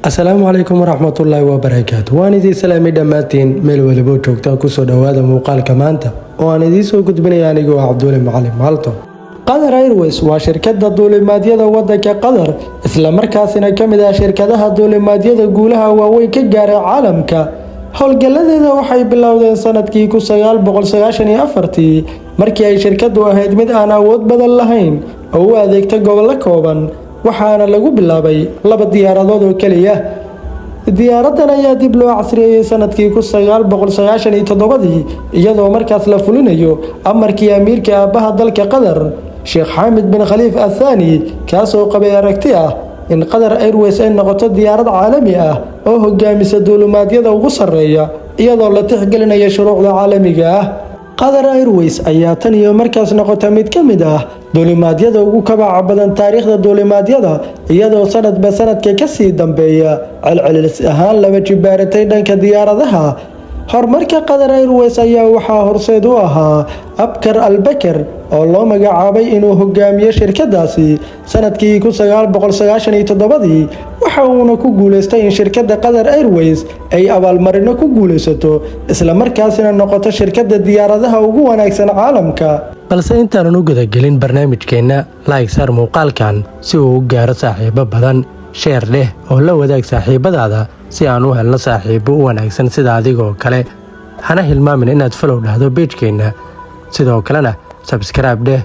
asalaamu calaykum waraxmatullaahi wabarakaatu. waan idin salaamay dhammaantiin meel waliba joogtaan kusoo dhowaada muuqaalka maanta oo aan idiin soo gudbinaya anigoo cabdulle macalin maalto. Qatar Airways waa shirkadda duulimaadyada waddanka Qatar, isla markaasina ka mid ah shirkadaha duulimaadyada guulaha waaweyn ka gaaray caalamka. howlgalladeeda waxay bilowdeen sanadkii 1994 markii ay shirkaddu ahayd mid aan awood badan lahayn oo u adeegta gobollo kooban, waxaana lagu bilaabay 2 diyaaradood oo kaliya. diyaaradan ayaa dib loo casriyeeyay sanadkii 1997 iyadoo markaas la fulinayo amarkii amiirka aabaha dalka Qatar, Sheikh Hamad bin Khalifa Al Thani, kaasoo qabay aragti ah in Qatar Airways ay noqoto diyaarad caalami ah oo hogaamisa duulimaadyada ugu sareeya iyadoo la tixgelinayo shuruucda caalamiga ah. Qatar Airways ayaa tan iyo markaas noqotay mid ka mid ah duulimaadyada ugu kabaca badan taariikhda duulimaadyada, iyadoo sanadba sanadka ka sii dambeeya celcelis ahaan laba jibaaratay dhanka diyaaradaha. horumarka Qatar Airways ayaa waxaa horseed u ahaa Abkar Al-Bakr oo loo magacaabay inuu hogaamiyo shirkadaasi sanadkii 1997, waxa uuna ku guuleystay in shirkadda Qatar Airways ay abaalmarino ku guuleysato isla markaasina noqoto shirkadda diyaaradaha ugu wanaagsan caalamka. balse intaan u gudagelin barnaamijkeena, like saar muuqaalkan si uu u gaaro saaxiibo badan, share leh oo la wadaag saaxiibadaada si aan u helno saaxiibo u wanaagsan sida adigoo kale. hana hilmaamin inaad follow dhahdo page-keena, sidoo kalena subscribe dheh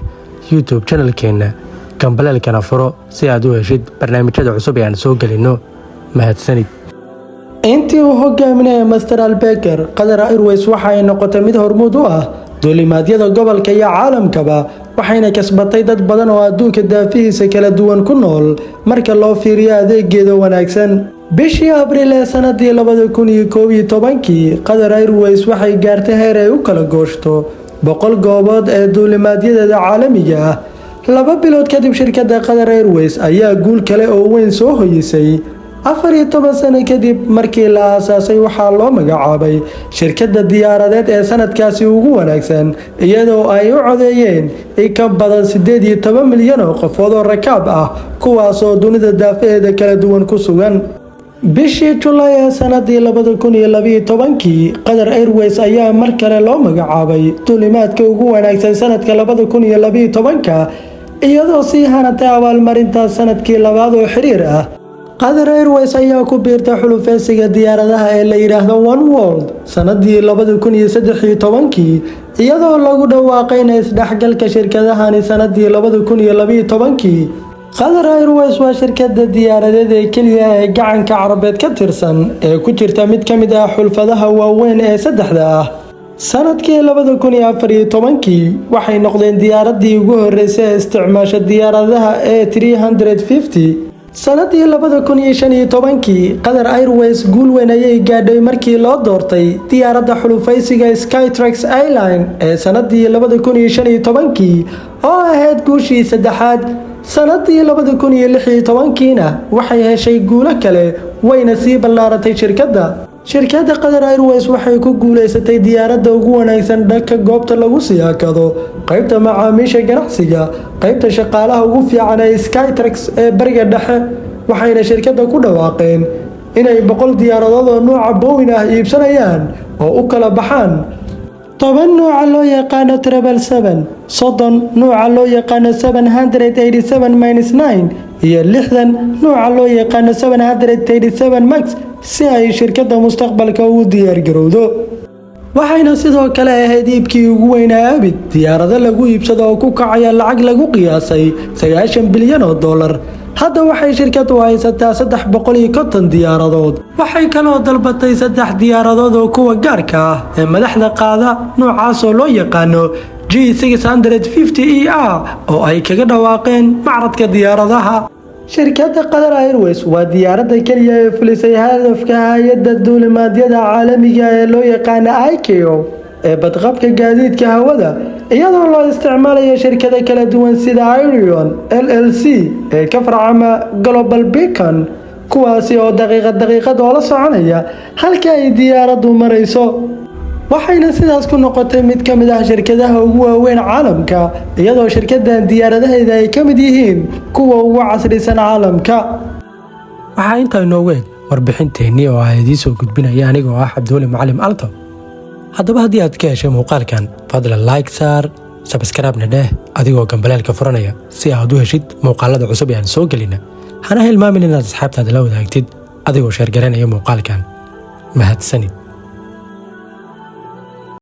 YouTube channel-keena, gambaleelkana furo si aad u heshid barnaamijyada cusub ee aan soo gelino. mahadsanid. intii uu hogaaminayay Mr. Al-Bakr, Qatar Airways waxa ay noqotay mid hormuud u ah duulimaadyada gobolka iyo caalamkaba, waxayna kasbatay dad badan oo adduunka daafihiisa kala duwan ku nool marka loo fiiriyo adeegeeda wanaagsan. bishii Abriil ee sanadii 2011, Qatar Airways waxay gaartay heer ay u kala gooshto 100 goobood ee duulimaadyadeeda caalamiga ah. 2 bilood kadib, shirkadda Qatar Airways ayaa guul kale oo weyn soo hoyisay. 14 sano kadib markii la aasaasay, waxaa loo magacaabay shirkadda diyaaradeed ee sanadkaasi ugu wanaagsan, iyadoo ay u codeeyeen in ka badan 18 milyan oo qofood oo rakaab ah, kuwaas oo dunida daafaheeda kala duwan ku sugan. bishii July ee sanadii 2012, Qatar Airways ayaa mar kale loo magacaabay duulimaadka ugu wanaagsan sanadka 2012, iyadoo sii hanatay abaalmarintaas sanadkii labaad oo xiriir ah. Qatar Airways ayaa ku biirtay xulufaysiga diyaaradaha ee la yiraahdo One World sanadii 2013, iyadoo lagu dhawaaqay isdhexgalka shirkadahani sanadii 2012. Qatar Airways waa shirkadda diyaaradeed ee kaliya ee gacanka Carabeed ka tirsan ee ku jirta mid ka mid ah xulfadaha waaweyn ee saddexda ah. sanadkii 2014, waxay noqdeen diyaaradii ugu horeysay ee isticmaasha diyaaradaha A350. sanadii 2015, Qatar Airways guul weyn ayay gaadhay markii loo doortay diyaaradda xulufaysiga Skytrax Airline ee sanadii 2015 oo ahayd guushii saddexaad. sanadii 2016 waxay heshay guulo kale wayna sii ballaaratay shirkadda. Qatar Airways waxay ku guuleysatay diyaaradda ugu wanaagsan dhanka goobta lagu siyaakado, qaybta macaamiisha ganacsiga, qaybta shaqaalaha ugu fiican ee Skytrax ee bariga dhexe, waxayna shirkadda ku dhawaaqeen inay 100 diyaaradood oo nooca Boeing ah iibsanayaan oo u kala baxaan 10 nooca loo yaqaano 777, 30 nooca loo yaqaano 787-9 iyo 60 nooca loo yaqaano 787 Max si ay shirkadda mustaqbalka ugu diyaar garowdo. waxayna sidoo kale ahayd iibkii ugu weynaa abid diyaarado lagu iibsado oo ku kacaya lacag lagu qiyaasay 90 bilyan oo dollar. hadda waxay shirkaddu haysataa 350 diyaaradood. waxay kaloo dalbatay 3 diyaaradood oo kuwa gaarka ah ee madaxda qaada, noocaas oo loo yaqaano G650ER oo ay kaga dhawaaqeen macradka diyaaradaha. shirkadda Qatar Airways waa diyaaradda kaliya ee fulisay hadafka hay'adda duulimaadyada caalamiga ee loo yaqaan ICAO ee badqabka gaadiidka hawada, iyadoo loo isticmaalayo shirkado kala duwan sida Aerion LLC ee ka farcama Global Beacon, kuwaasi oo daqiiqad oo la soconaya halka ay diyaaraddu marayso. waxayna sidaas ku noqotay mid ka mid ah shirkadaha ugu waaweyn caalamka, iyadoo shirkaddan diyaaradaheeda ay ka mid yihiin kuwa ugu casrisan caalamka. waxaa intaa inoogu eg warbixinteennii oo aan idiin soo gudbinaya anigoo ah Cabdulle Macalin Alto. haddaba haddii aad ka heshay muuqaalkan fadlan like saar, subscribe-na dheh adigoo gambaleelka furanaya si aad u heshid muuqaalada cusub ee aan soo gelina. hana hilmaamin inaad asxaabtaada la wadaagtid adigoo sheer garanaya muuqaalkan. mahadsanid.